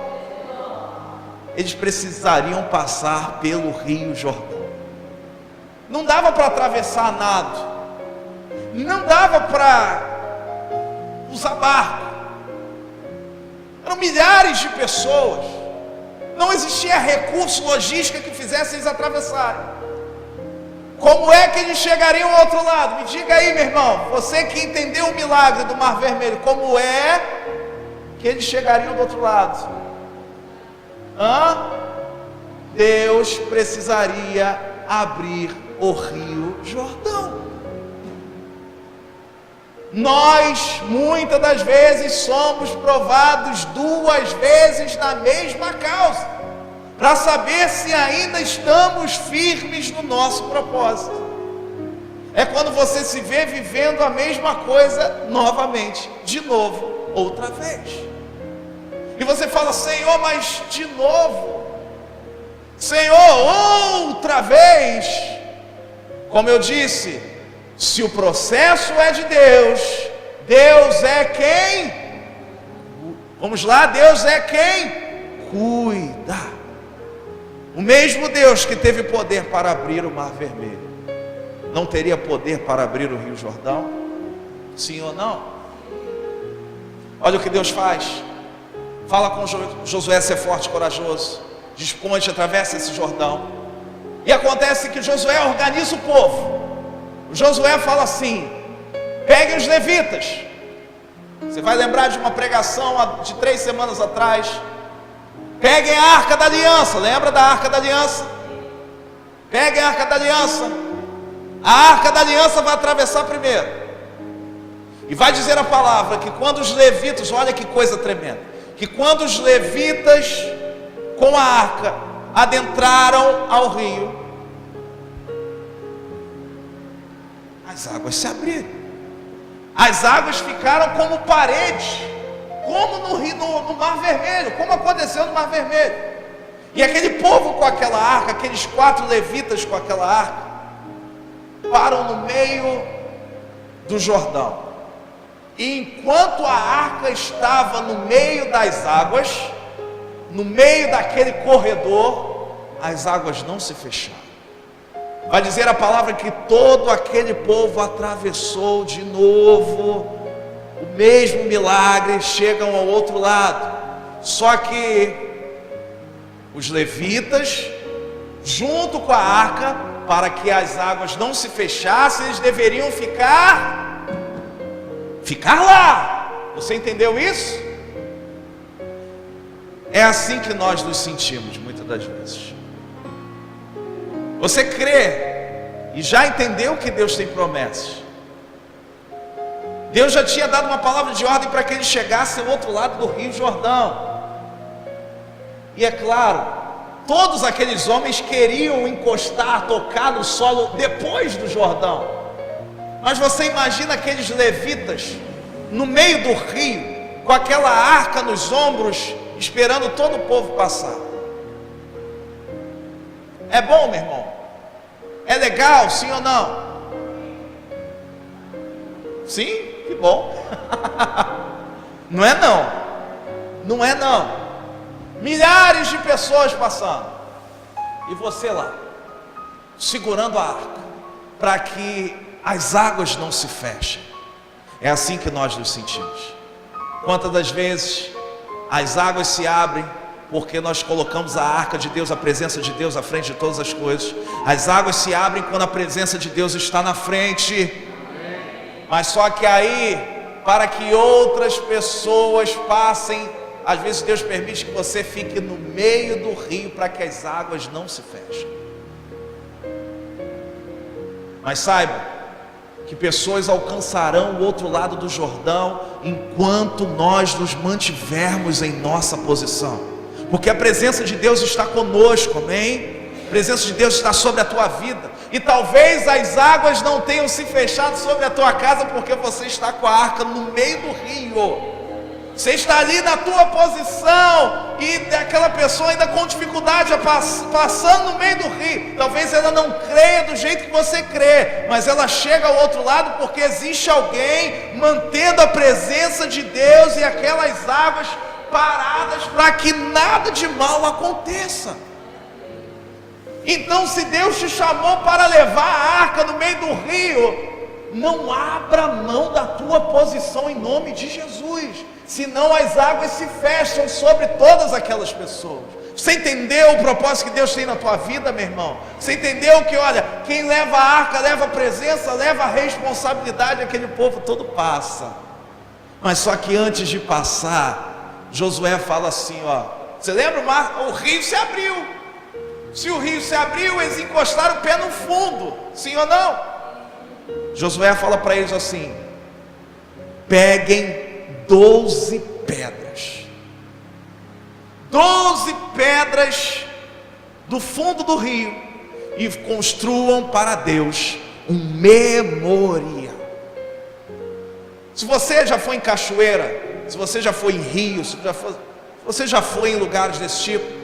[SPEAKER 1] Eles precisariam passar pelo rio Jordão. Não dava para atravessar a nado, não dava para usar barco, eram milhares de pessoas, não existia recurso logístico que fizesse eles atravessarem. Como é que eles chegariam ao outro lado? Me diga aí, meu irmão, você que entendeu o milagre do Mar Vermelho, como é que eles chegariam do outro lado? Deus precisaria abrir o rio Jordão. Nós muitas das vezes somos provados 2 vezes na mesma causa, para saber se ainda estamos firmes no nosso propósito. É quando você se vê vivendo a mesma coisa novamente, de novo, outra vez. E você fala: Senhor, mas de novo, Senhor, outra vez. Como eu disse, se o processo é de Deus, Deus é quem? Vamos lá, Deus é quem cuida. O mesmo Deus que teve poder para abrir o Mar Vermelho, não teria poder para abrir o Rio Jordão? Sim ou não? Olha o que Deus faz. Fala com Josué ser forte e corajoso. Dispõe-te, atravessa esse Jordão. E acontece que Josué organiza o povo. Josué fala assim: peguem os levitas. Você vai lembrar de uma pregação de 3 semanas atrás. Peguem a Arca da Aliança. Lembra da Arca da Aliança? Peguem a Arca da Aliança. A Arca da Aliança vai atravessar primeiro. E vai dizer a palavra que quando os levitas, olha que coisa tremenda, que quando os levitas com a arca adentraram ao rio, as águas se abriram. As águas ficaram como parede, como no Mar Vermelho, como aconteceu no Mar Vermelho. E aquele povo com aquela arca, aqueles 4 levitas com aquela arca, param no meio do Jordão. E enquanto a arca estava no meio das águas, no meio daquele corredor, as águas não se fecharam. Vai dizer a palavra que todo aquele povo atravessou de novo o mesmo milagre, chegam ao outro lado. Só que os levitas, junto com a arca, para que as águas não se fechassem, eles deveriam ficar lá. Você entendeu isso? É assim que nós nos sentimos muitas das vezes. Você crê e já entendeu que Deus tem promessas. Deus já tinha dado uma palavra de ordem para que eles chegassem ao outro lado do Rio Jordão. E é claro, todos aqueles homens queriam encostar, tocar no solo depois do Jordão. Mas você imagina aqueles levitas no meio do rio, com aquela arca nos ombros, esperando todo o povo passar. É bom, meu irmão? É legal, sim ou não? Sim? Que bom. Não é não. Não é não. Milhares de pessoas passando. E você lá, segurando a arca, para que as águas não se fechem. É assim que nós nos sentimos. Quantas das vezes as águas se abrem porque nós colocamos a arca de Deus, a presença de Deus à frente de todas as coisas. As águas se abrem quando a presença de Deus está na frente. Mas só que aí, para que outras pessoas passem, às vezes Deus permite que você fique no meio do rio para que as águas não se fechem. Mas saiba que pessoas alcançarão o outro lado do Jordão enquanto nós nos mantivermos em nossa posição, porque a presença de Deus está conosco, amém? A presença de Deus está sobre a tua vida. E talvez as águas não tenham se fechado sobre a tua casa, porque você está com a arca no meio do rio. Você está ali na tua posição, e aquela pessoa ainda com dificuldade, passando no meio do rio. Talvez ela não creia do jeito que você crê, mas ela chega ao outro lado porque existe alguém mantendo a presença de Deus e aquelas águas paradas para que nada de mal aconteça. Então, se Deus te chamou para levar a arca no meio do rio, não abra mão da tua posição em nome de Jesus, senão as águas se fecham sobre todas aquelas pessoas. Você entendeu o propósito que Deus tem na tua vida, meu irmão? Você entendeu que, olha, quem leva a arca, leva a presença, leva a responsabilidade, aquele povo todo passa. Mas só que antes de passar, Josué fala assim, ó, você lembra o mar? O rio se abriu. Se o rio se abriu, eles encostaram o pé no fundo, sim ou não? Josué fala para eles assim: peguem 12 pedras, 12 pedras do fundo do rio, e construam para Deus um memorial. Se você já foi em cachoeira, se você já foi em rio, se você já foi em lugares desse tipo,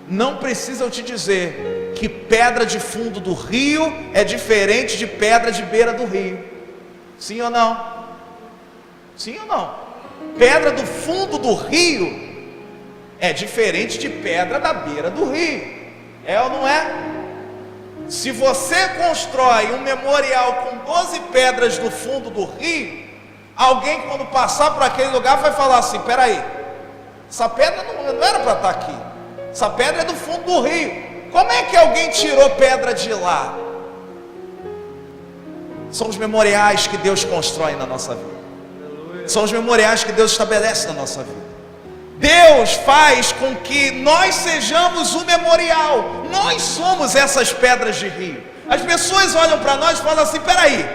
[SPEAKER 1] não precisa eu te dizer que pedra de fundo do rio é diferente de pedra de beira do rio. Sim ou não? Sim ou não? Pedra do fundo do rio é diferente de pedra da beira do rio. É ou não é? Se você constrói um memorial com 12 pedras do fundo do rio, alguém quando passar por aquele lugar vai falar assim: peraí, essa pedra não era para estar aqui. Essa pedra é do fundo do rio. Como é que alguém tirou pedra de lá? São os memoriais que Deus constrói na nossa vida. São os memoriais que Deus estabelece na nossa vida. Deus faz com que nós sejamos o memorial. Nós somos essas pedras de rio. As pessoas olham para nós e falam assim: peraí,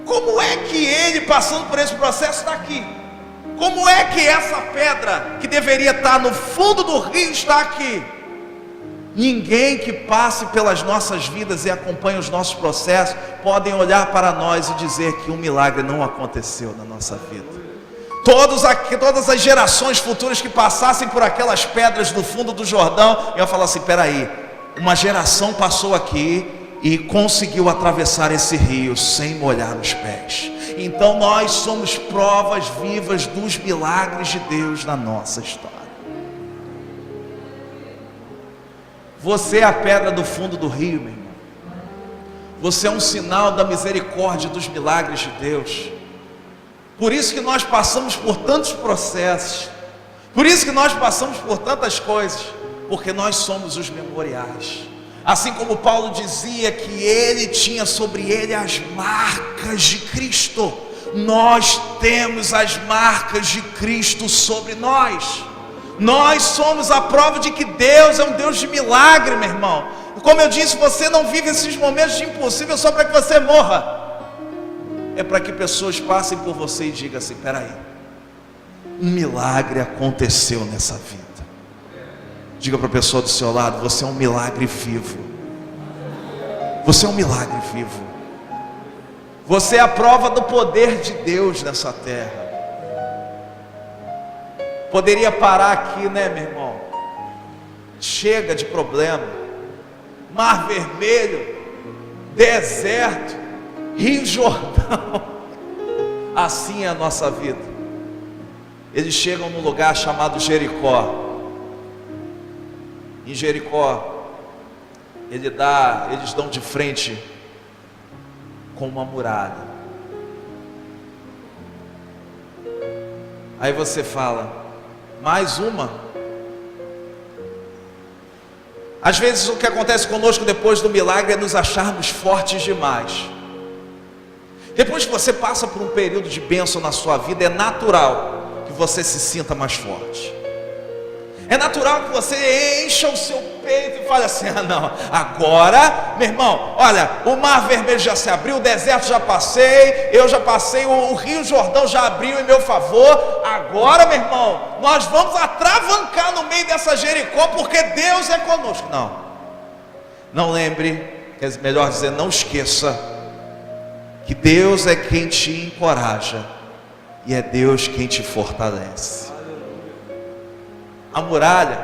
[SPEAKER 1] como é que ele, passando por esse processo, está aqui? Como é que essa pedra que deveria estar no fundo do rio está aqui? Ninguém que passe pelas nossas vidas e acompanhe os nossos processos podem olhar para nós e dizer que um milagre não aconteceu na nossa vida. Todas as gerações futuras que passassem por aquelas pedras no fundo do Jordão iam falar assim: peraí, uma geração passou aqui e conseguiu atravessar esse rio sem molhar os pés. Então nós somos provas vivas dos milagres de Deus na nossa história. Você é a pedra do fundo do rio, meu irmão. Você é um sinal da misericórdia e dos milagres de Deus. Por isso que nós passamos por tantos processos, Por isso que nós passamos por tantas coisas, porque nós somos os memoriais. Assim como Paulo dizia que ele tinha sobre ele as marcas de Cristo, nós temos as marcas de Cristo sobre nós. Nós somos a prova de que Deus é um Deus de milagre, meu irmão. Como eu disse, você não vive esses momentos de impossível só para que você morra. É para que pessoas passem por você e digam assim: peraí, um milagre aconteceu nessa vida. Diga para a pessoa do seu lado: você é um milagre vivo. Você é um milagre vivo. Você é a prova do poder de Deus nessa terra. Poderia parar aqui, né, meu irmão? Chega de problema. Mar Vermelho, deserto, Rio Jordão. Assim é a nossa vida. Eles chegam num lugar chamado Jericó. Em Jericó, eles dão de frente com uma muralha. Aí você fala: mais uma? Às vezes o que acontece conosco depois do milagre é nos acharmos fortes demais. Depois que você passa por um período de bênção na sua vida, é natural que você se sinta mais forte. É natural que você encha o seu peito e fale assim: ah não, agora, meu irmão, olha, o Mar Vermelho já se abriu, o deserto já passei, eu já passei, o Rio Jordão já abriu em meu favor. Agora, meu irmão, nós vamos atravancar no meio dessa Jericó, porque Deus é conosco. Não lembre, melhor dizer, não esqueça que Deus é quem te encoraja e é Deus quem te fortalece. A muralha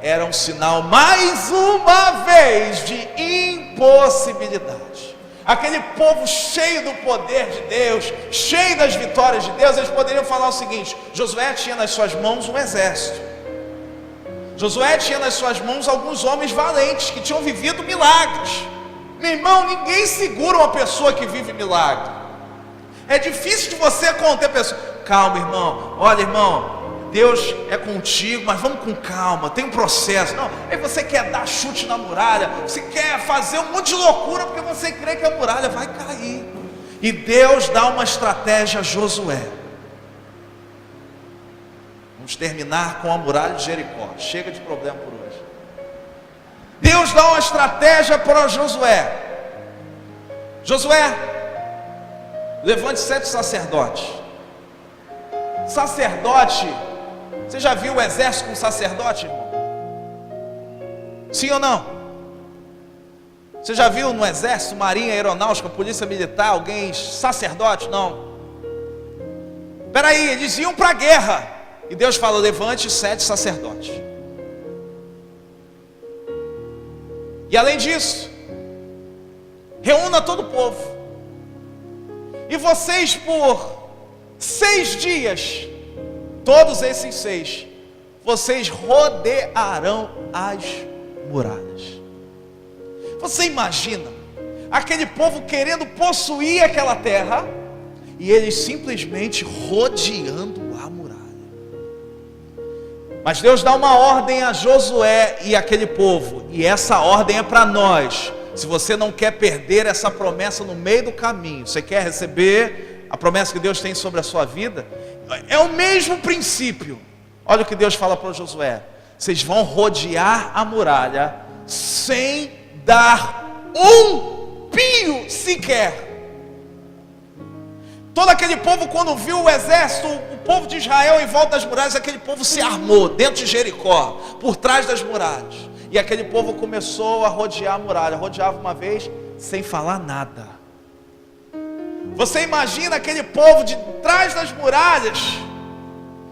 [SPEAKER 1] era um sinal, mais uma vez, de impossibilidade. Aquele povo cheio do poder de Deus, cheio das vitórias de Deus, eles poderiam falar o seguinte: Josué tinha nas suas mãos um exército. Josué tinha nas suas mãos alguns homens valentes que tinham vivido milagres. Meu irmão, ninguém segura uma pessoa que vive milagre. É difícil de você conter a pessoa. Calma, irmão. Olha, irmão, Deus é contigo, mas vamos com calma, tem um processo. Não, aí você quer dar chute na muralha, você quer fazer um monte de loucura porque você crê que a muralha vai cair. E Deus dá uma estratégia a Josué. Vamos terminar com a muralha de Jericó. Chega de problema por hoje. Deus dá uma estratégia para Josué. Josué, levante 7 sacerdotes. Sacerdote, você já viu o exército com sacerdote, irmão? Sim ou não? Você já viu no exército, marinha, aeronáutica, polícia militar, alguém sacerdote? Não. Peraí, eles iam para a guerra. E Deus fala: levante 7 sacerdotes. E além disso, reúna todo o povo. E vocês por 6 dias, todos esses 6, vocês rodearão as muralhas. Você imagina aquele povo querendo possuir aquela terra e eles simplesmente rodeando a muralha. Mas Deus dá uma ordem a Josué e aquele povo, e essa ordem é para nós. Se você não quer perder essa promessa no meio do caminho, você quer receber a promessa que Deus tem sobre a sua vida, é o mesmo princípio. Olha o que Deus fala para Josué: vocês vão rodear a muralha sem dar um pio sequer. Todo aquele povo, quando viu o exército, o povo de Israel em volta das muralhas, aquele povo se armou dentro de Jericó, por trás das muralhas. E aquele povo começou a rodear a muralha. Rodeava uma vez sem falar nada. Você imagina aquele povo de trás das muralhas,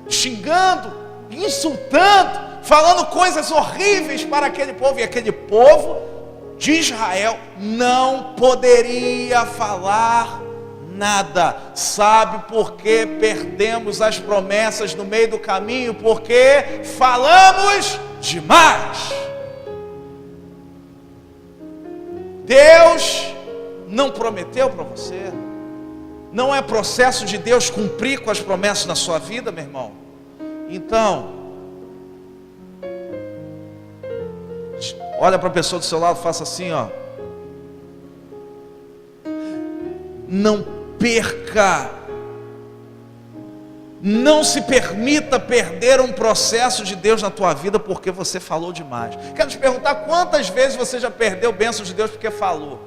[SPEAKER 1] xingando, insultando, falando coisas horríveis para aquele povo. E aquele povo de Israel não poderia falar nada. Sabe por que perdemos as promessas no meio do caminho? Porque falamos demais. Deus não prometeu para você. Não é processo de Deus cumprir com as promessas na sua vida, meu irmão, Então, olha para a pessoa do seu lado, faça assim, ó. Não perca, não se permita perder um processo de Deus na tua vida porque você falou demais. Quero te perguntar, quantas vezes você já perdeu bênçãos de Deus porque falou?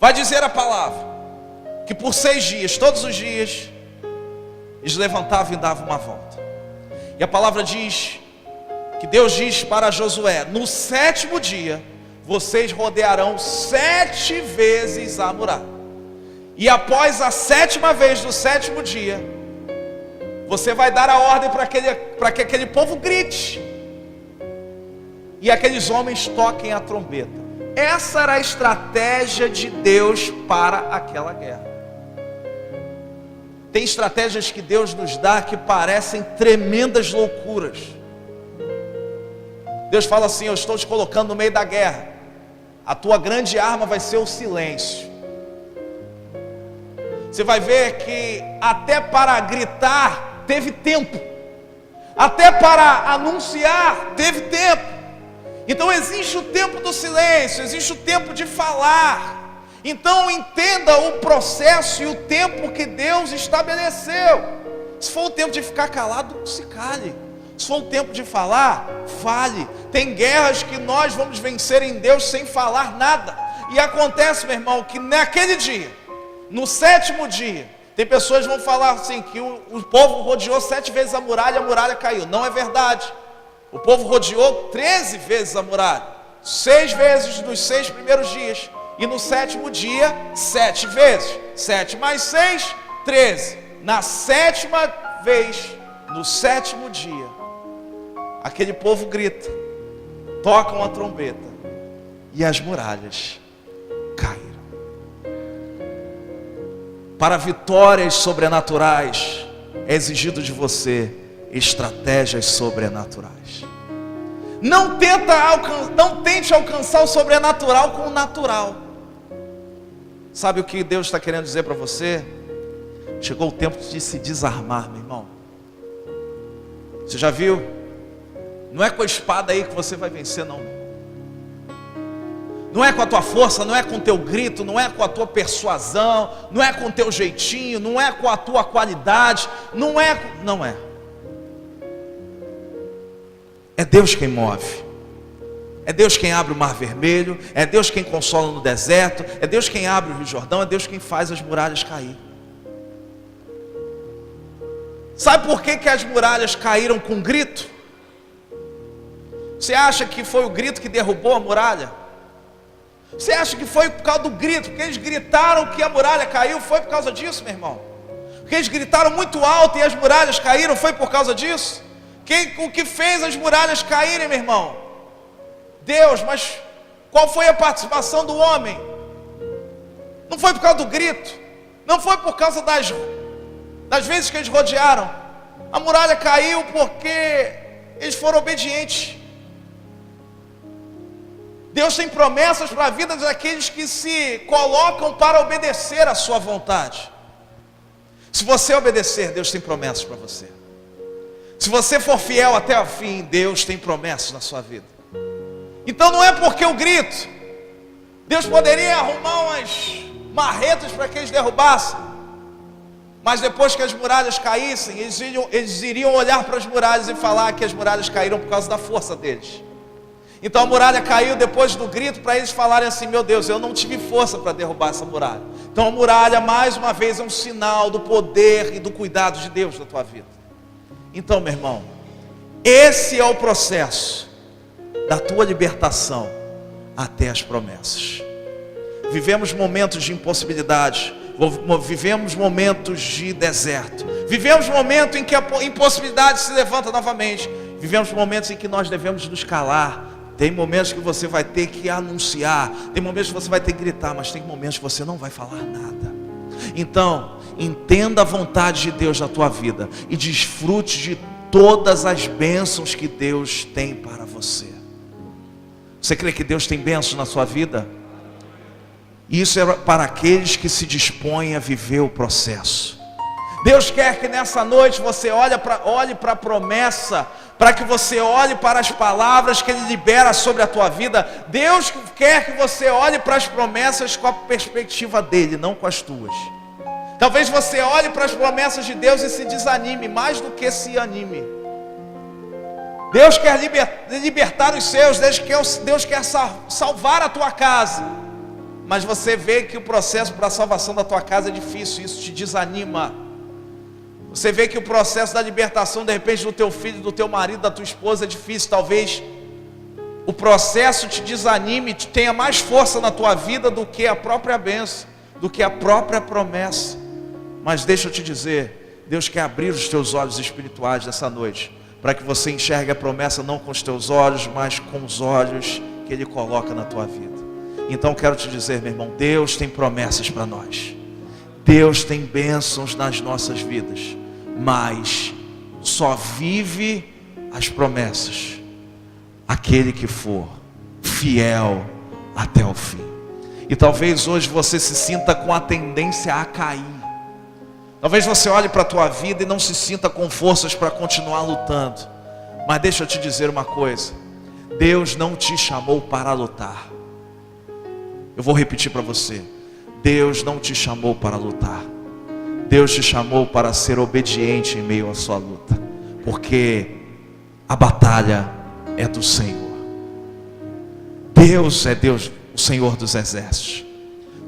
[SPEAKER 1] Vai dizer a palavra que por 6 dias, todos os dias, eles levantavam e davam uma volta. E a palavra diz que Deus diz para Josué: no 7º dia vocês rodearão 7 vezes a muralha. E após a 7ª vez do 7º dia, você vai dar a ordem para que aquele povo grite e aqueles homens toquem a trombeta. Essa era a estratégia de Deus para aquela guerra. Tem estratégias que Deus nos dá que parecem tremendas loucuras. Deus fala assim: eu estou te colocando no meio da guerra. A tua grande arma vai ser o silêncio. Você vai ver que até para gritar teve tempo, até para anunciar teve tempo. Então existe o tempo do silêncio, existe o tempo de falar. Então entenda o processo e o tempo que Deus estabeleceu. Se for o tempo de ficar calado, se cale. Se for o tempo de falar, fale. Tem guerras que nós vamos vencer em Deus sem falar nada. E acontece, meu irmão, que naquele dia, no 7º dia, tem pessoas que vão falar assim, que o povo rodeou 7 vezes a muralha caiu. Não é verdade. O povo rodeou 13 vezes a muralha, 6 vezes nos 6 primeiros dias, e no 7º dia, 7 vezes. 7 mais 6, 13. Na 7ª vez, no 7º dia, aquele povo grita, tocam a trombeta, e as muralhas caíram. Para vitórias sobrenaturais, é exigido de você estratégias sobrenaturais. Não tente alcançar o sobrenatural com o natural. Sabe o que Deus está querendo dizer para você? Chegou o tempo de se desarmar, meu irmão. Você já viu? Não é com a espada aí que você vai vencer, não. Não é com a tua força, não é com o teu grito, não é com a tua persuasão, não é com o teu jeitinho, não é com a tua qualidade, não é. É Deus quem move. É Deus quem abre o mar vermelho, é Deus quem consola no deserto, é Deus quem abre o Rio Jordão, é Deus quem faz as muralhas cair. Sabe por que as muralhas caíram com grito? Você acha que foi o grito que derrubou a muralha? Você acha que foi por causa do grito? Porque eles gritaram que a muralha caiu, foi por causa disso, meu irmão? Porque eles gritaram muito alto e as muralhas caíram, foi por causa disso? O que fez as muralhas caírem, meu irmão? Deus. Mas qual foi a participação do homem? Não foi por causa do grito, não foi por causa das vezes que eles rodearam. A muralha caiu porque eles foram obedientes. Deus tem promessas para a vida daqueles que se colocam para obedecer a sua vontade. Se você obedecer, Deus tem promessas para você. Se você for fiel até o fim, Deus tem promessas na sua vida. Então não é porque eu grito. Deus poderia arrumar umas marretas para que eles derrubassem. Mas depois que as muralhas caíssem, eles iriam olhar para as muralhas e falar que as muralhas caíram por causa da força deles. Então a muralha caiu depois do grito para eles falarem assim: meu Deus, eu não tive força para derrubar essa muralha. Então a muralha mais uma vez é um sinal do poder e do cuidado de Deus na tua vida. Então, meu irmão, esse é o processo da tua libertação até as promessas. Vivemos momentos de impossibilidade, vivemos momentos de deserto, vivemos momentos em que a impossibilidade se levanta novamente, vivemos momentos em que nós devemos nos calar. Tem momentos que você vai ter que anunciar, tem momentos que você vai ter que gritar, mas tem momentos que você não vai falar nada. Então, entenda a vontade de Deus na tua vida e desfrute de todas as bênçãos que Deus tem para você. Você crê que Deus tem bênçãos na sua vida? Isso é para aqueles que se dispõem a viver o processo. Deus quer que nessa noite você olhe para a promessa, para que você olhe para as palavras que Ele libera sobre a tua vida. Deus quer que você olhe para as promessas com a perspectiva dEle, não com as tuas. Talvez você olhe para as promessas de Deus e se desanime, mais do que se anime. Deus quer libertar os seus, Deus quer salvar a tua casa. Mas você vê que o processo para a salvação da tua casa é difícil, isso te desanima. Você vê que o processo da libertação, de repente, do teu filho, do teu marido, da tua esposa é difícil. Talvez o processo te desanime, tenha mais força na tua vida do que a própria bênção, do que a própria promessa. Mas deixa eu te dizer, Deus quer abrir os teus olhos espirituais nessa noite, para que você enxergue a promessa não com os teus olhos, mas com os olhos que Ele coloca na tua vida. Então quero te dizer, meu irmão, Deus tem promessas para nós. Deus tem bênçãos nas nossas vidas, mas só vive as promessas aquele que for fiel até o fim. E talvez hoje você se sinta com a tendência a cair. Talvez você olhe para a tua vida e não se sinta com forças para continuar lutando. Mas deixa eu te dizer uma coisa: Deus não te chamou para lutar. Eu vou repetir para você: Deus não te chamou para lutar. Deus te chamou para ser obediente em meio à sua luta, porque a batalha é do Senhor. Deus é Deus, o Senhor dos exércitos.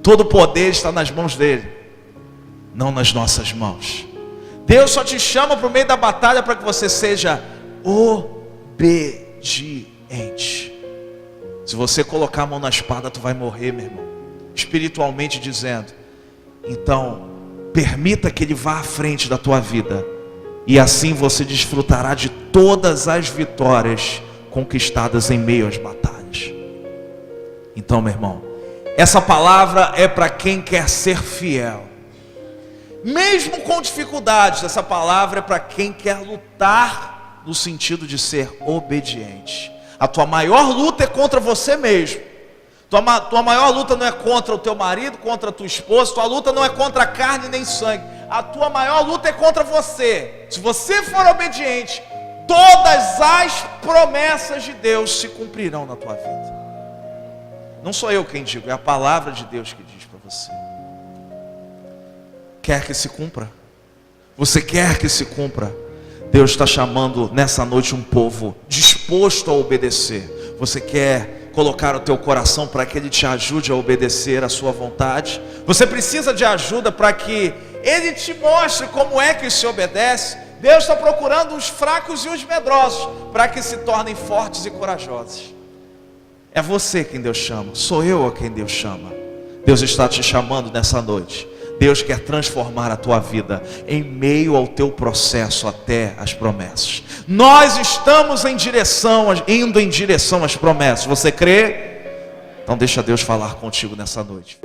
[SPEAKER 1] Todo o poder está nas mãos dele, não nas nossas mãos. Deus só te chama para o meio da batalha para que você seja obediente. Se você colocar a mão na espada, tu vai morrer, meu irmão, espiritualmente dizendo. Então, permita que Ele vá à frente da tua vida, e assim você desfrutará de todas as vitórias conquistadas em meio às batalhas. Então, meu irmão, essa palavra é para quem quer ser fiel. Mesmo com dificuldades, essa palavra é para quem quer lutar no sentido de ser obediente. A tua maior luta é contra você mesmo. Tua maior luta não é contra o teu marido, contra a tua esposa. Tua luta não é contra a carne nem sangue. A tua maior luta é contra você. Se você for obediente, todas as promessas de Deus se cumprirão na tua vida. Não sou eu quem digo, é a palavra de Deus que diz para você. Quer que se cumpra? Você quer que se cumpra? Deus está chamando nessa noite um povo disposto a obedecer. Você quer colocar o teu coração para que Ele te ajude a obedecer a sua vontade? Você precisa de ajuda para que Ele te mostre como é que se obedece? Deus está procurando os fracos e os medrosos, para que se tornem fortes e corajosos. É você quem Deus chama, sou eu a quem Deus chama. Deus está te chamando nessa noite. Deus quer transformar a tua vida em meio ao teu processo até as promessas. Nós estamos indo em direção às promessas. Você crê? Então deixa Deus falar contigo nessa noite.